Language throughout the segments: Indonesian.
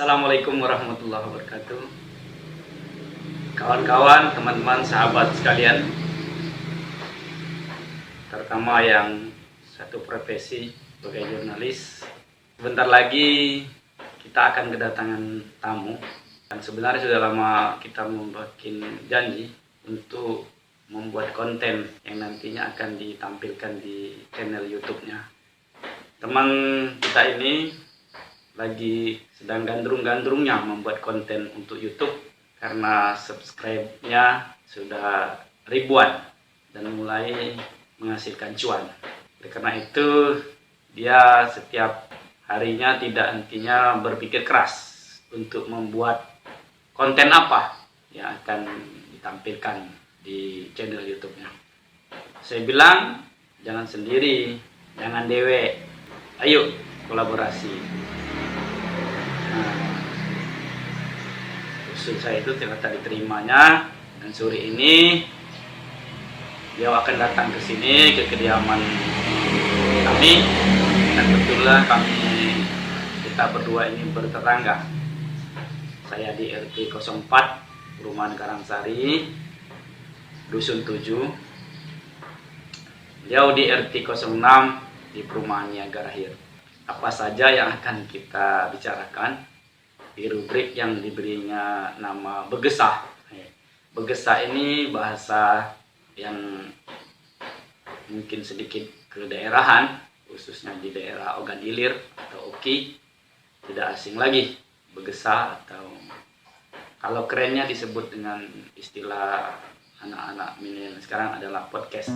Assalamualaikum warahmatullahi wabarakatuh. Kawan-kawan, teman-teman, sahabat sekalian, terutama yang satu profesi sebagai jurnalis. Sebentar lagi kita akan kedatangan tamu. Dan sebenarnya sudah lama kita membuat janji untuk membuat konten yang nantinya akan ditampilkan di channel YouTube-nya. Teman kita ini lagi sedang gandrung-gandrungnya membuat konten untuk YouTube karena subscribe-nya sudah ribuan dan mulai menghasilkan cuan. Oleh karena itu, dia setiap harinya tidak hentinya berpikir keras untuk membuat konten apa yang akan ditampilkan di channel YouTube-nya. Saya bilang, jangan sendiri, jangan dewek, ayo kolaborasi. Usul saya itu ternyata diterimanya, dan sore ini dia akan datang ke sini, ke kediaman kami, dan kebetulan kita berdua ini bertetangga. Saya di RT 04 Perumahan Karangsari, Dusun 7. Beliau di RT 06 di Perumahan Niagarahir. Apa saja yang akan kita bicarakan di rubrik yang diberinya nama Begesah. Begesah ini bahasa yang mungkin sedikit kedaerahan, khususnya di daerah Ogan Ilir atau Oki. Tidak asing lagi Begesah, atau kalau kerennya disebut dengan istilah anak-anak milenial sekarang adalah podcast.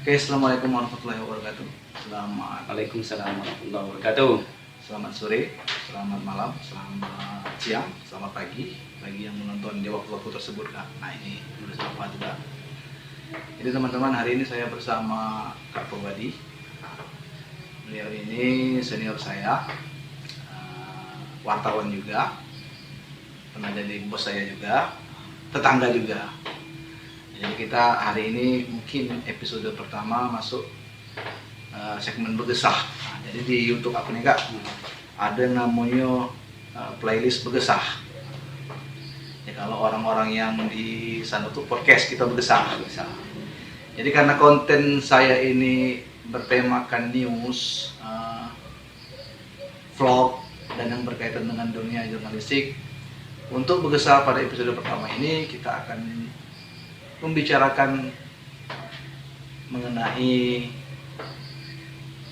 Oke, assalamualaikum warahmatullahi wabarakatuh. Waalaikumsalam warahmatullahi wabarakatuh. Selamat sore, selamat malam, selamat siang, selamat pagi bagi yang menonton di waktu-waktu tersebut, Kak. Nah, ini bersama juga. Jadi teman-teman, hari ini saya bersama Kak Purwadi. Beliau ini senior saya, wartawan juga, pernah jadi bos saya juga, tetangga juga. Jadi kita hari ini mungkin episode pertama masuk segmen Begesah. Nah, jadi di YouTube aku nih, Kak, ada namanya playlist Begesah. Ya, kalau orang-orang yang di sana tuh podcast kita Begesah. Jadi karena konten saya ini bertemakan news, vlog dan yang berkaitan dengan dunia jurnalistik, untuk Begesah pada episode pertama ini kita akan membicarakan mengenai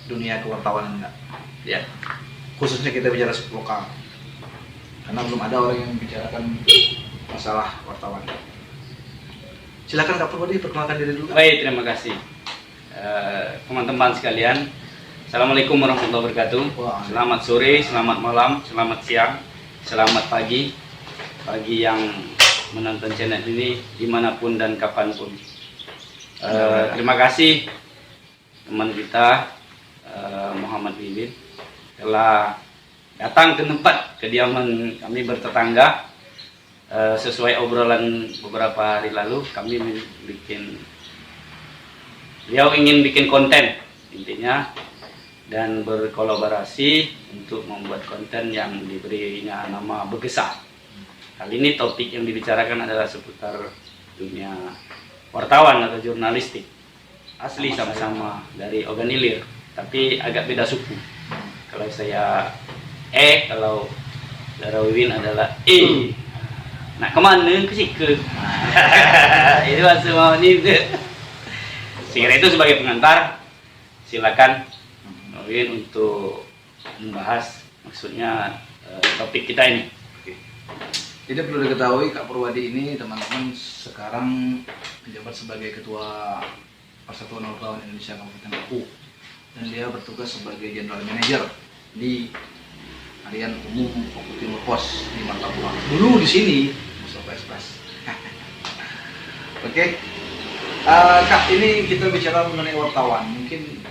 dunia kewartawanan, enggak? Ya, Khususnya kita bicara lokal, karena belum ada orang yang membicarakan masalah wartawan. Silakan Kak Purwadi, perkenalkan diri dulu. baik, terima kasih. Teman-teman sekalian, Assalamualaikum warahmatullahi wabarakatuh. Selamat sore, selamat malam, selamat siang, selamat pagi bagi yang menonton channel ini dimanapun dan kapanpun. Terima kasih teman kita Muhammad Bibin telah datang ke tempat kediaman kami bertetangga. Sesuai obrolan beberapa hari lalu, kami beliau ingin bikin konten intinya dan berkolaborasi untuk membuat konten yang diberinya nama Begesah. Kali ini topik yang dibicarakan adalah seputar dunia wartawan atau jurnalistik. Asli sama-sama dari Ogan Ilir, tapi agak beda suku. Kalau saya kalau Dara Wiwin adalah Nak kemana ke situ? Itu maksud mau ni. Sekiranya itu sebagai pengantar, silakan Wiwin untuk membahas maksudnya topik kita ini. Jadi perlu diketahui Kak Purwadi ini teman-teman sekarang menjabat sebagai ketua Persatuan Wartawan Indonesia Kabupaten Lampung, dan dia bertugas sebagai General Manager di Harian Umum Oku Timur Pos di Martapura. Dulu di sini Mustafa Express. Oke. Kak, ini kita bicara mengenai wartawan. Mungkin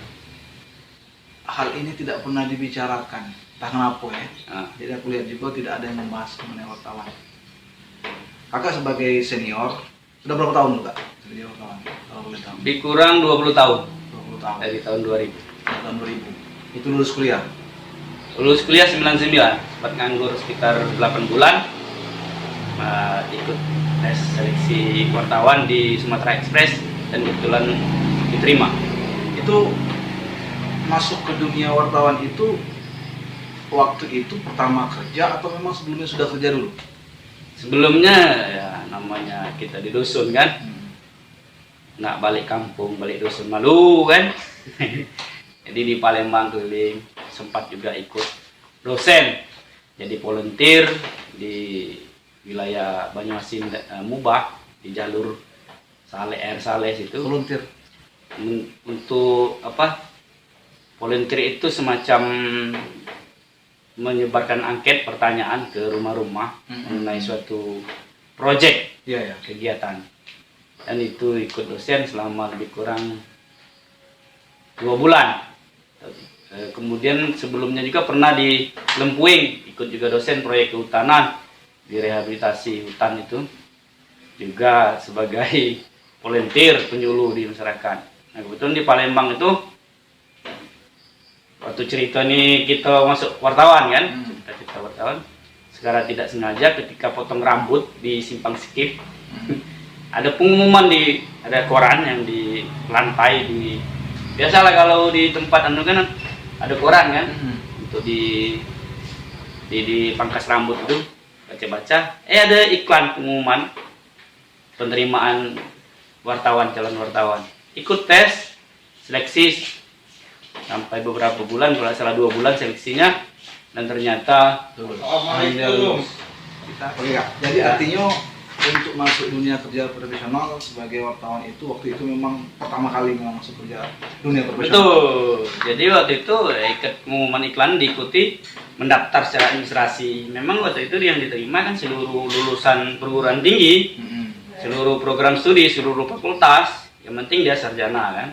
hal ini tidak pernah dibicarakan. Entah kenapa ya. Jadi aku lihat juga tidak ada yang membahas mengenai wartawan. Kakak sebagai senior, sudah berapa tahun Kak? Jadi wartawan, kalau boleh tahu. Lebih kurang 20 tahun. 20 tahun. Dari tahun 2000. Tahun 2000. Itu lulus kuliah. Lulus kuliah 99, sempat nganggur sekitar 8 bulan. Ikut tes seleksi wartawan di Sumatera Express dan kebetulan diterima. Itu masuk ke dunia wartawan itu waktu itu pertama kerja atau memang sebelumnya sudah kerja dulu? Sebelumnya ya namanya kita di dusun kan, nggak balik kampung, balik dusun malu kan. Jadi di Palembang keliling, sempat juga ikut dosen, jadi volunteer di wilayah Banyuasin Mubah di jalur Air Saleh situ. Volunteer Untuk apa? Volunteer itu semacam menyebarkan angket pertanyaan ke rumah-rumah mengenai suatu proyek kegiatan, dan itu ikut dosen selama lebih kurang 2 bulan. Kemudian sebelumnya juga pernah di Lempuing ikut juga dosen proyek kehutanan di rehabilitasi hutan, itu juga sebagai volunteer penyuluh di masyarakat. Nah kebetulan di Palembang itu waktu cerita ini kita masuk wartawan kan, cerita wartawan, secara tidak sengaja ketika potong rambut di Simpang Sikip, ada pengumuman ada koran yang di lantai biasalah kalau di tempat anu kan ada koran kan, untuk di pangkas rambut itu baca-baca, ada iklan pengumuman penerimaan calon wartawan, ikut tes seleksi sampai beberapa bulan, kalau salah 2 bulan seleksinya, dan ternyata lulus. Oke Kak, jadi artinya untuk masuk dunia kerja profesional sebagai wartawan itu waktu itu memang pertama kali memang masuk kerja dunia profesional. Betul. Jadi waktu itu ikut pengumuman iklan, diikuti, mendaftar secara administrasi. Memang waktu itu yang diterima kan seluruh lulusan perguruan tinggi, seluruh program studi, seluruh fakultas. Yang penting dia sarjana kan.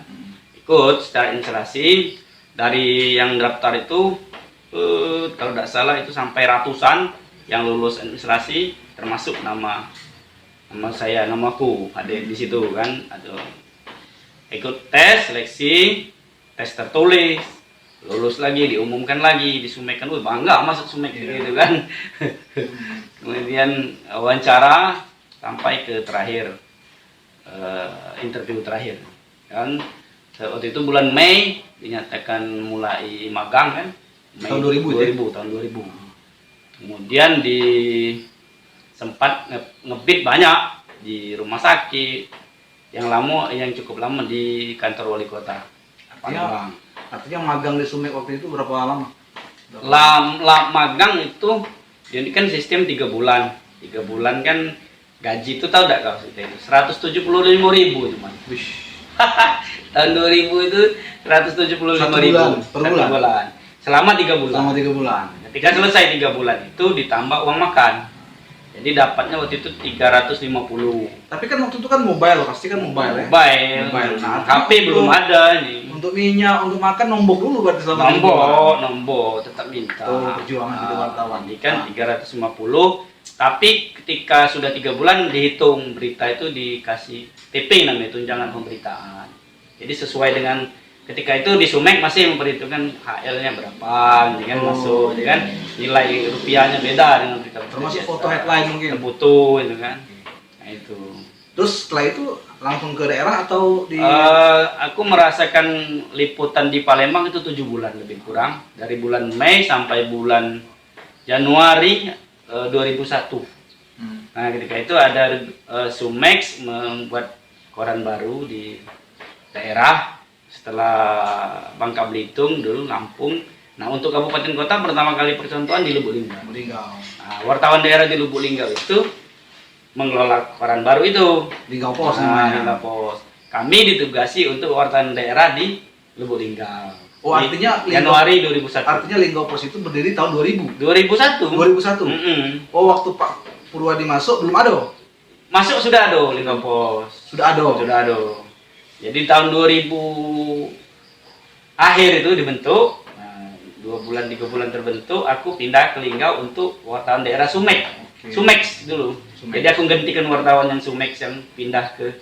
Ikut secara administrasi. Dari yang daftar itu kalau tidak salah itu sampai ratusan yang lulus administrasi, termasuk nama saya, namaku ada di situ kan. Ikut tes seleksi, tes tertulis, lulus lagi, diumumkan lagi, disumekkan, bangga masuk sumek gitu kan. Kemudian wawancara sampai ke terakhir, interview terakhir kan. Waktu itu bulan Mei dinyatakan mulai magang kan, Mei tahun 2000 tahun 2000. Kemudian sempat ngebit banyak di rumah sakit, yang cukup lama di kantor wali kota Palembang. Artinya magang di Sumek waktu itu berapa lama? Magang itu jadi kan sistem 3 bulan. 3 bulan kan gaji itu tahu enggak kau itu 175.000 cuman. Tahun 2000 itu 175.000 per bulan. Selama 3 bulan. Selama 3 bulan. Ketika selesai 3 bulan itu ditambah uang makan. Jadi dapatnya waktu itu 350. Tapi kan waktu itu kan mobile, pasti kan mobile ya. Mobile. Nah, HP belum ada nih. Untuk minyak, untuk makan nombok dulu berarti selama nombok tetap minta. Perjuangan hidup wartawan. Jadi kan 350. Tapi ketika sudah 3 bulan dihitung berita itu dikasih TP namanya, tunjangan pemberitaan. Jadi sesuai dengan ketika itu di Sumek masih memperhitungkan HL-nya berapa, kan masuk, kan nilai rupiahnya beda dengan berita. Termasuk foto headline mungkin. Foto itu kan. Nah itu. Terus setelah itu langsung ke daerah atau di? Aku merasakan liputan di Palembang itu 7 bulan lebih kurang, dari bulan Mei sampai bulan Januari 2001. Nah ketika itu ada Sumex membuat koran baru di daerah setelah Bangka Belitung, dulu Lampung. Nah untuk kabupaten kota pertama kali percontohan di Lubuk Linggau. Nah, wartawan daerah di Lubuk Linggau itu mengelola koran baru itu. Linggau Pos Linggau Pos. kami ditugasi untuk wartawan daerah di Lubuk Linggau. Oh, artinya Januari 2001. Artinya Linggau Pos itu berdiri tahun 2000. 2001. 2001. Oh, waktu Pak Purwadi masuk belum ada. Masuk sudah ada Linggau Pos. Sudah ada. Sudah ada. Jadi tahun 2000 akhir itu dibentuk. Nah, 2 bulan 3 bulan terbentuk, aku pindah ke Linggau untuk wartawan daerah Sumek. Oke. Sumex dulu. Sumex. Jadi aku gantikan wartawan yang Sumex yang pindah ke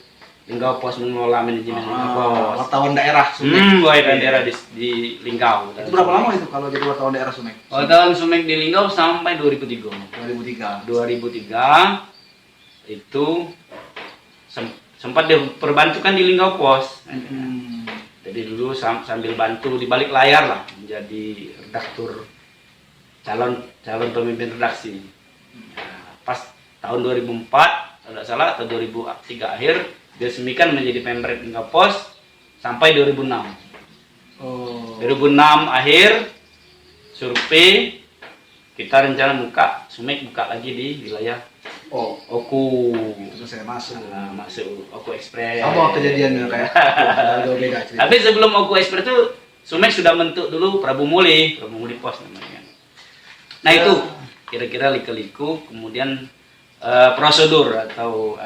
Linggau Pos mengelola manajemen Linggau Pos. Wartawan daerah Sumek. Wartawan daerah di Linggau. Itu berapa lama itu kalau jadi wartawan daerah Sumek? Wartawan Sumek di Linggau sampai 2003. 2003. 2003 itu sempat diperbantukan di Linggau Pos. Jadi dulu sambil bantu di balik layar lah, menjadi redaktur calon pemimpin redaksi. Nah, pas tahun 2004 tidak salah atau 2003 akhir diresmikan menjadi Pemret Linggau Pos sampai 2006. Oh. 2006 akhir survei, kita rencana Sumek buka lagi di wilayah Oku. Terus saya masuk. Masuk Oku Express. Apa kejadiannya kayak? Ada beda cerita. Tapi sebelum Oku Express itu Sumek sudah bentuk dulu Prabu Muli Pos namanya. Nah itu kira-kira liku-liku, kemudian prosedur atau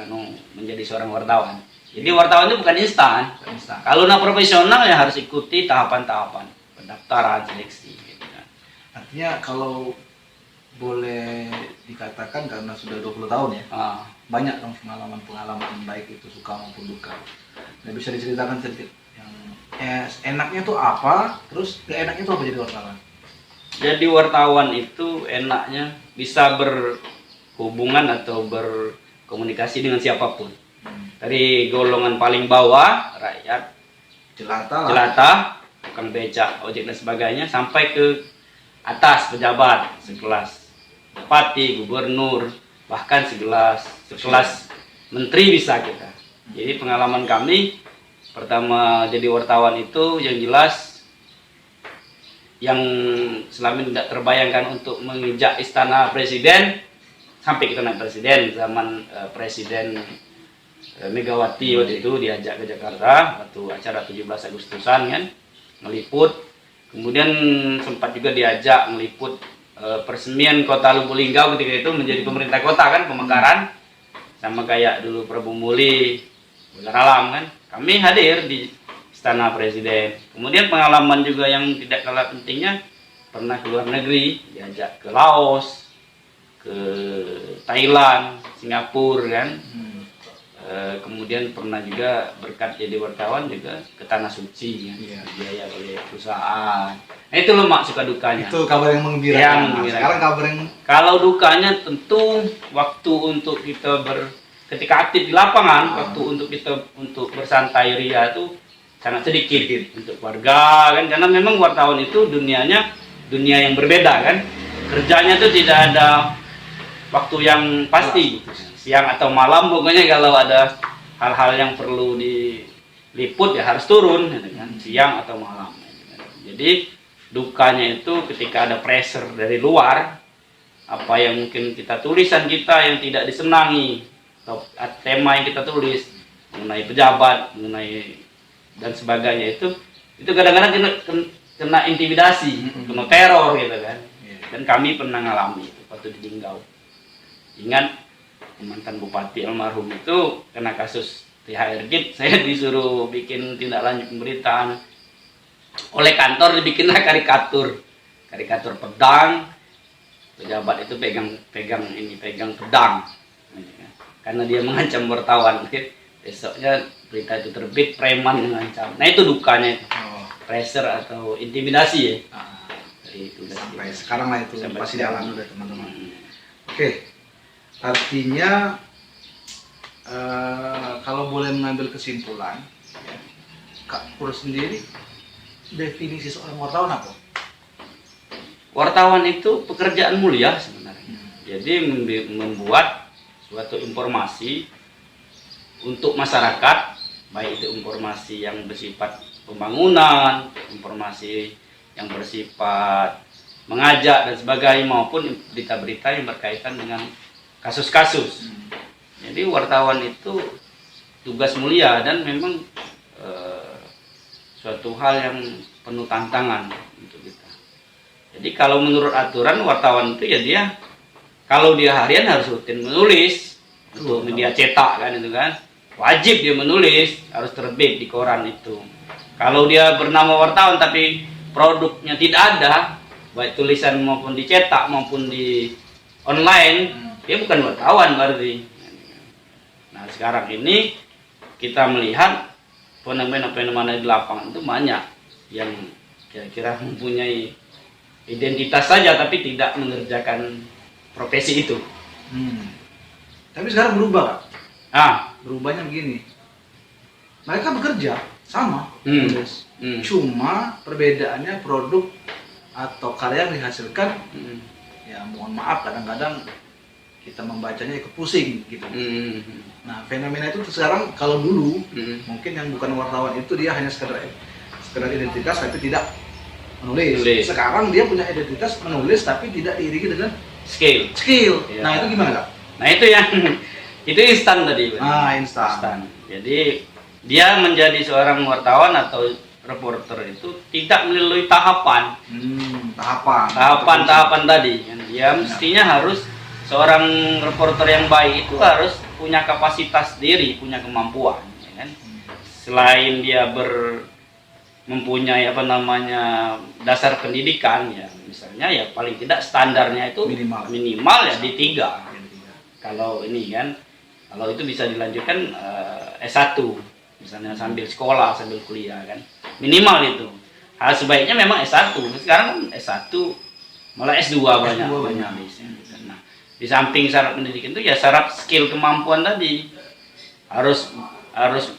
menjadi seorang wartawan. Jadi wartawan itu bukan instan. Kalau profesional ya harus ikuti tahapan-tahapan pendaftaran, seleksi. Gitu kan. Artinya kalau boleh dikatakan karena sudah 20 tahun ya, banyak dong pengalaman baik itu suka maupun duka. Nah, bisa diceritakan sedikit yang enaknya tuh apa, terus gak enaknya tuh apa jadi wartawan? Jadi wartawan itu enaknya bisa berhubungan atau berkomunikasi dengan siapapun. Dari golongan paling bawah, rakyat, jelata, tukang becak, ojek dan sebagainya, sampai ke atas pejabat sekelas bupati, gubernur, bahkan sekelas menteri bisa kita. Jadi pengalaman kami pertama jadi wartawan itu yang jelas yang selama ini tidak terbayangkan untuk menginjak istana presiden sampai kita naik presiden zaman Presiden Megawati waktu itu diajak ke Jakarta waktu acara 17 Agustusan kan meliput. Kemudian sempat juga diajak meliput peresmian kota Lubuk Linggau ketika itu menjadi pemerintah kota kan, pemekaran sama kayak dulu Prabu Muli, Alam kan. Kami hadir di istana presiden. Kemudian pengalaman juga yang tidak kalah pentingnya pernah ke luar negeri, diajak ke Laos, ke Thailand, Singapura kan. Kemudian pernah juga berkat jadi wartawan juga ke Tanah Suci ya, dibiayai oleh perusahaan. Nah itu loh mak suka dukanya. Itu kabar yang menggembirakan. Sekarang kabar yang kalau dukanya tentu waktu untuk kita ketika aktif di lapangan, waktu untuk kita untuk bersantai ria itu sangat sedikit untuk keluarga kan, karena memang wartawan itu dunianya dunia yang berbeda kan. Kerjanya itu tidak ada waktu yang pasti. Siang atau malam pokoknya kalau ada hal-hal yang perlu diliput ya harus turun gitu kan, siang atau malam. Jadi dukanya itu ketika ada pressure dari luar, apa yang mungkin tulisan kita yang tidak disenangi atau tema yang kita tulis mengenai pejabat, mengenai dan sebagainya itu kadang-kadang kena intimidasi, kena teror gitu kan. Dan kami pernah ngalami itu waktu di Linggau. Ingat mantan bupati almarhum itu kena kasus THR Gate, saya disuruh bikin tindak lanjut pemberitaan oleh kantor, dibikinlah karikatur pedang, pejabat itu pegang pedang karena dia mengancam wartawan. Besoknya berita itu terbit, preman mengancam. Nah itu dukanya itu, pressure atau intimidasi ya. Itu sampai sekarang lah itu sampai pasti dialami oleh teman-teman. Oke. Artinya kalau boleh mengambil kesimpulan, ya, Kak Pur sendiri definisi seorang wartawan apa? Wartawan itu pekerjaan mulia sebenarnya. Jadi membuat suatu informasi untuk masyarakat, baik itu informasi yang bersifat pembangunan, informasi yang bersifat mengajak dan sebagainya, maupun berita-berita yang berkaitan dengan kasus-kasus. Jadi wartawan itu tugas mulia dan memang suatu hal yang penuh tantangan untuk kita. Jadi kalau menurut aturan wartawan itu ya dia kalau dia harian harus rutin menulis untuk media cetak kan itu kan. Wajib dia menulis, harus terbit di koran itu. Kalau dia bernama wartawan tapi produknya tidak ada, baik tulisan maupun dicetak maupun di online, dia bukan wartawan berarti. Nah, sekarang ini kita melihat fenomena-fenomena di lapangan itu banyak yang kira-kira mempunyai identitas saja tapi tidak mengerjakan profesi itu. Tapi sekarang berubah, Kak. Berubahnya begini. Mereka bekerja sama, Nulis. cuma perbedaannya produk atau karya yang dihasilkan. Ya mohon maaf kadang-kadang kita membacanya ikut pusing gitu. Nah fenomena itu sekarang kalau dulu mungkin yang bukan wartawan itu dia hanya sekedar identitas tapi tidak menulis. Sekarang dia punya identitas menulis tapi tidak diiringi dengan skill. Ya. Nah itu gimana, Kak? Nah itu yang itu instan tadi. Instan. Jadi dia menjadi seorang wartawan atau reporter itu tidak melalui tahapan tadi. Dia mestinya harus seorang reporter yang baik itu harus punya kapasitas diri, punya kemampuan. Ya kan? Selain dia mempunyai dasar pendidikan ya, misalnya ya paling tidak standarnya itu minimal ya di 3. Kalau ini kan, kalau itu bisa dilanjutkan S1 misalnya sambil sekolah, sambil kuliah kan. Minimal itu. Hal sebaiknya memang S1. Sekarang kan S1 malah S2 banyak. Nah, di samping syarat pendidikan itu ya syarat skill kemampuan tadi. Harus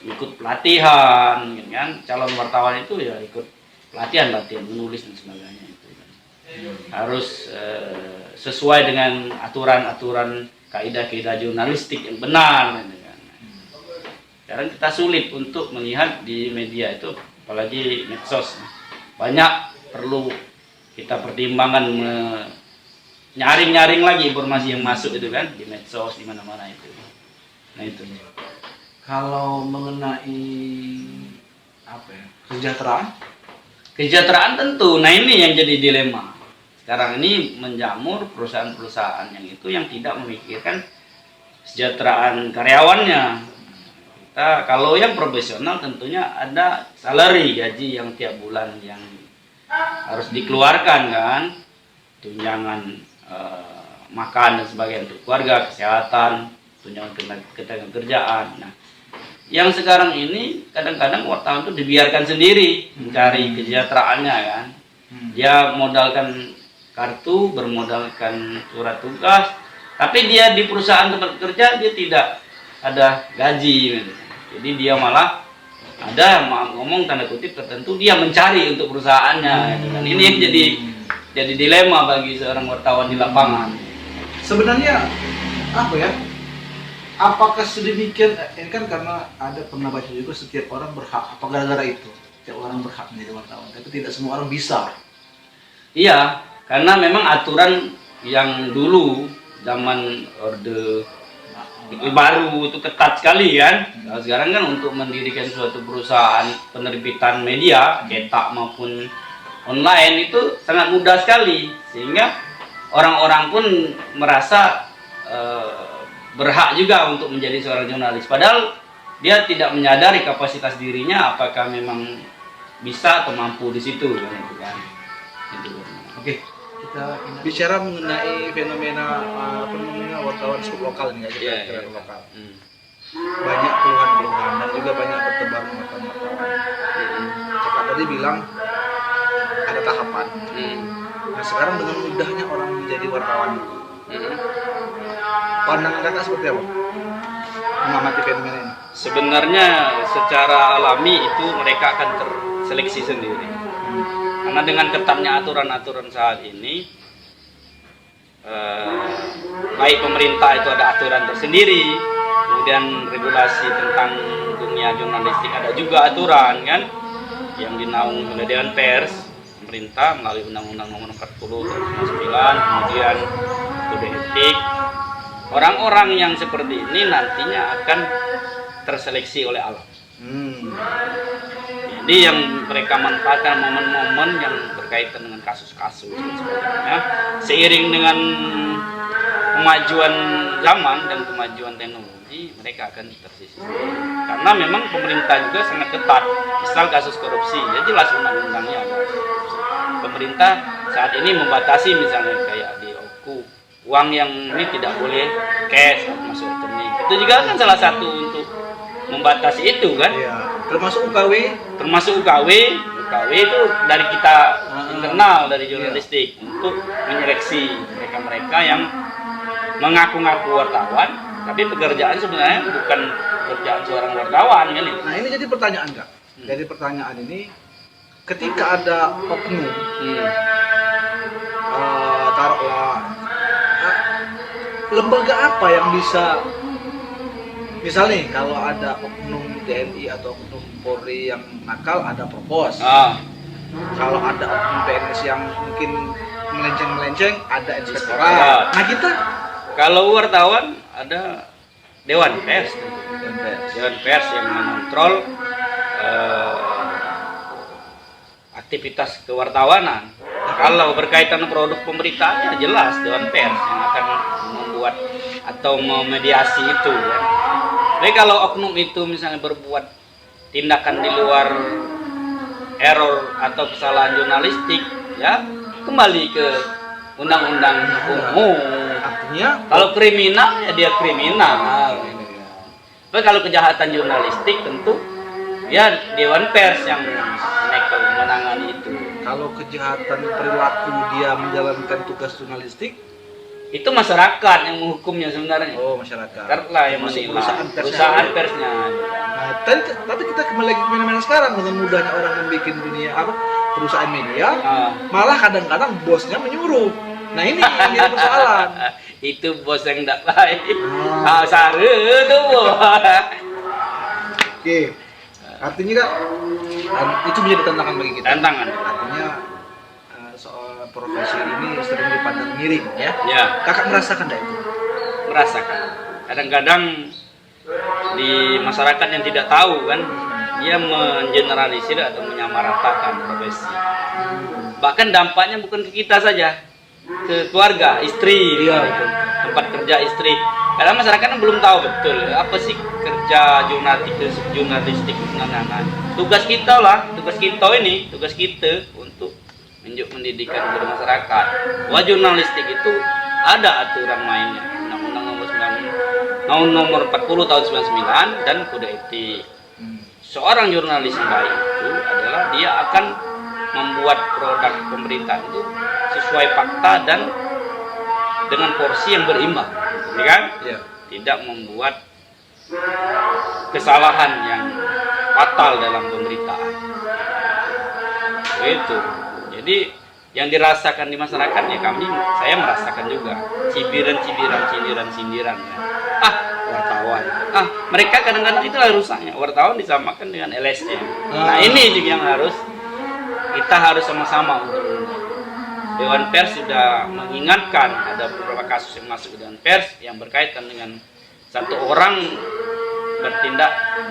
ikut pelatihan kan. Calon wartawan itu ya ikut pelatihan menulis dan sebagainya itu. Harus sesuai dengan aturan-aturan kaidah-kaidah jurnalistik yang benar. Sekarang kita sulit untuk melihat di media itu, apalagi medsos. Banyak perlu kita pertimbangkan nyaring lagi informasi yang masuk itu kan di medsos di mana-mana itu. Nah itu. Kalau mengenai kesejahteraan tentu. Nah ini yang jadi dilema. Sekarang ini menjamur perusahaan-perusahaan yang tidak memikirkan kesejahteraan karyawannya. Kalau yang profesional tentunya ada salary, gaji yang tiap bulan yang harus dikeluarkan kan, tunjangan makan dan sebagainya untuk keluarga, kesehatan, tunjangan ketenagakerjaan. Nah, yang sekarang ini kadang-kadang wartawan itu dibiarkan sendiri mencari kesejahteraannya kan. Dia modalkan kartu, bermodalkan surat tugas, tapi dia di perusahaan tempat kerja dia tidak ada gaji. Jadi dia malah ada ngomong tanda kutip tertentu dia mencari untuk perusahaannya. Dan ini yang jadi dilema bagi seorang wartawan di lapangan. Sebenarnya apakah sedemikian? Ini kan karena ada pernah baca juga setiap orang berhak. Apa gara-gara itu? Setiap orang berhak menjadi wartawan, tapi tidak semua orang bisa. Iya, karena memang aturan yang dulu zaman Orde baru itu ketat sekali kan. Nah, sekarang kan untuk mendirikan suatu perusahaan penerbitan media cetak maupun online itu sangat mudah sekali, sehingga orang-orang pun merasa berhak juga untuk menjadi seorang jurnalis, padahal dia tidak menyadari kapasitas dirinya apakah memang bisa atau mampu di situ kan. Oke. Kita bicara mengenai fenomena wartawan sublokal ini aja, lokal. Banyak keluhan-keluhan dan juga banyak bertebar wartawan. Kakak tadi bilang ada tahapan. Nah sekarang dengan mudahnya orang menjadi wartawan, pandangan kakak seperti apa mengamati fenomena ini? Sebenarnya secara alami itu mereka akan terseleksi sendiri. Karena dengan ketatnya aturan-aturan saat ini, baik pemerintah itu ada aturan tersendiri, kemudian regulasi tentang dunia jurnalistik ada juga aturan kan, yang dinaungi oleh Dewan Pers, pemerintah melalui Undang-Undang Nomor 40 Tahun 1999, kemudian kode etik. Orang-orang yang seperti ini nantinya akan terseleksi oleh alam. Hmm. Jadi yang mereka manfaatkan momen-momen yang berkaitan dengan kasus-kasus dan sebagainya. Seiring dengan kemajuan zaman dan kemajuan teknologi, mereka akan tersisih. Karena memang pemerintah juga sangat ketat. Misal kasus korupsi, ya jelas undang-undangnya ada. Pemerintah saat ini membatasi misalnya kayak di OKU, uang yang ini tidak boleh cash masuk rekening. Itu juga kan salah satu untuk membatasi itu kan. Iya. Termasuk UKW. Termasuk UKW itu dari kita internal dari jurnalistik untuk menyeleksi mereka-mereka yang mengaku-ngaku wartawan, tapi pekerjaan sebenarnya bukan pekerjaan seorang wartawan kan itu. Nah ini jadi pertanyaan Kak. Jadi pertanyaan ini ketika ada oknum, taruhlah lembaga apa yang bisa, misal nih kalau ada oknum TNI atau oknum Polri yang nakal ada propos. Kalau ada oknum PNS yang mungkin melenceng-melenceng ada inspektorat. Nah kita kalau wartawan ada Dewan Pers yang mengontrol aktivitas kewartawanan. Kalau berkaitan produk pemberitaan ya jelas Dewan Pers yang akan membuat atau memediasi itu ya. Jadi kalau oknum itu misalnya berbuat tindakan di luar error atau kesalahan jurnalistik ya kembali ke undang-undang umum. artinya Kalau kriminal ya dia kriminal. Tapi kalau kejahatan jurnalistik tentu ya Dewan Pers yang menangani itu. kalau kejahatan perilaku dia menjalankan tugas jurnalistik Itu masyarakat yang menghukumnya sebenarnya. oh masyarakat Karena yang Termasuk menilai perusahaan persnya. persnya. Nah, tapi kita kembali ke fenomena sekarang dengan mudahnya orang membuat dunia perusahaan media, malah kadang-kadang bosnya menyuruh. Nah ini yang jadi persoalan. Itu bos yang tidak baik. Sare itu bos. Oke, artinya Kak, itu menjadi tantangan bagi kita. Tantangan. Artinya soal profesi ini sering dipandang miring, ya? Ya, Kakak merasakan tidak itu? merasakan. Kadang-kadang di masyarakat yang tidak tahu kan, dia mengeneralisir atau menyamaratakan profesi. Bahkan dampaknya bukan ke kita saja, ke keluarga, istri, Iya, gitu. Tempat kerja istri. Karena masyarakat kan belum tahu betul apa sih kerja jurnalistik sebenarnya. Tugas kita tugas kita untuk mendidikan kepada masyarakat. Bahwa jurnalistik itu ada aturan mainnya. Undang-Undang nomor 40 tahun 99 dan kode etik. Seorang jurnalis yang baik itu adalah dia akan membuat produk pemberitaan itu sesuai fakta dan dengan porsi yang berimbang, ya kan? Iya. Tidak membuat kesalahan yang fatal dalam pemberitaan. Itu. Jadi yang dirasakan di masyarakat ya saya merasakan juga sindiran ya. Wartawan. Mereka kadang-kadang itulah rusaknya. Wartawan disamakan dengan LSM. Nah ini juga yang kita harus sama-sama untuk Dewan Pers sudah mengingatkan ada beberapa kasus yang masuk ke Dewan Pers yang berkaitan dengan satu orang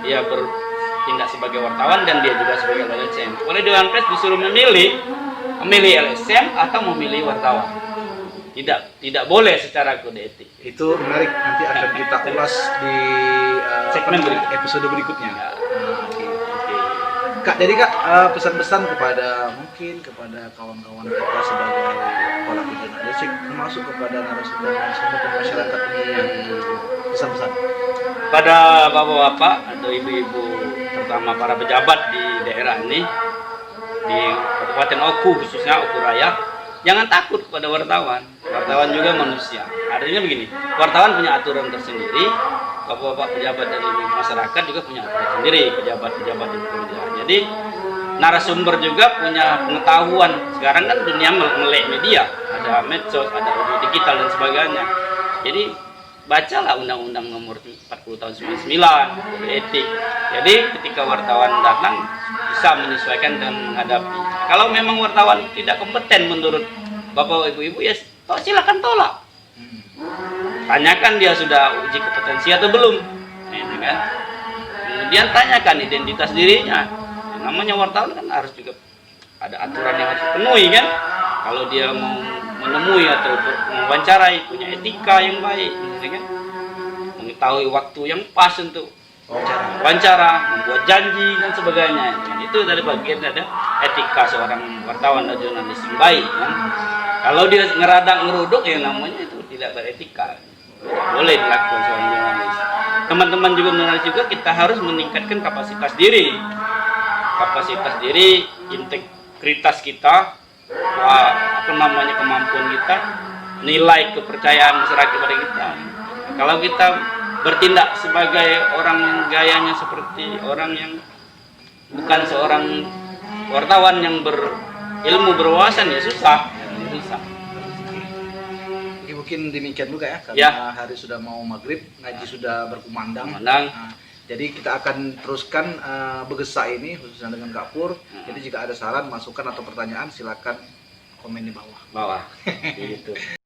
dia bertindak sebagai wartawan dan dia juga sebagai LSM. Oleh Dewan Pers disuruh memilih LSM atau memilih wartawan. Tidak boleh secara kode etik. Itu menarik, nanti akan kita ulas di segmen episode berikutnya. Ya. Kak, jadi Kak, pesan-pesan kepada kawan-kawan kita sebagai pelaku jurnalistik, termasuk kepada narasumber masyarakat ini, pesan-pesan pada bapak-bapak atau ibu-ibu, terutama para pejabat di daerah ini, di Kabupaten Oku khususnya Oku Raya, jangan takut kepada wartawan. Wartawan juga manusia. Artinya begini, wartawan punya aturan tersendiri, bapak-bapak pejabat dari masyarakat juga punya aturan sendiri, pejabat-pejabat di pemerintahan. Jadi narasumber juga punya pengetahuan. Sekarang kan dunia melek media, ada medsos, ada audio digital dan sebagainya. Jadi bacalah Undang-Undang nomor 40 tahun 99, kode etik. Jadi ketika wartawan datang bisa menyesuaikan dan menghadapi. Kalau memang wartawan tidak kompeten menurut bapak ibu-ibu ya silakan tolak. Tanyakan dia sudah uji kompetensi atau belum. Ini kan. kemudian tanyakan identitas dirinya. Namanya wartawan kan harus juga ada aturan yang harus dipenuhi kan. Kalau dia mau menemui atau mewawancarai, punya etika yang baik, ya kan? Mengetahui waktu yang pas untuk wawancara, membuat janji dan sebagainya. Itu dari bagian ada etika seorang wartawan dan jurnalis yang baik kan. Kalau dia ngeradak ngeruduk ya namanya itu tidak beretika. Tidak boleh dilakukan seorang jurnalis. Teman-teman juga jurnalis juga kita harus meningkatkan kapasitas diri. Kapasitas diri, integritas kita, kemampuan kita, nilai kepercayaan masyarakat kepada kita. Kalau kita bertindak sebagai orang yang gayanya seperti orang yang bukan seorang wartawan yang berilmu berwawasan ya susah. Oke, mungkin demikian juga ya karena Ya. hari sudah mau maghrib, ngaji sudah berkumandang. Kumandang. Nah, jadi kita akan teruskan Begesa ini khususnya dengan Kak Pur. Jadi jika ada saran, masukan atau pertanyaan silakan komen di bawah. Bawah. Gitu.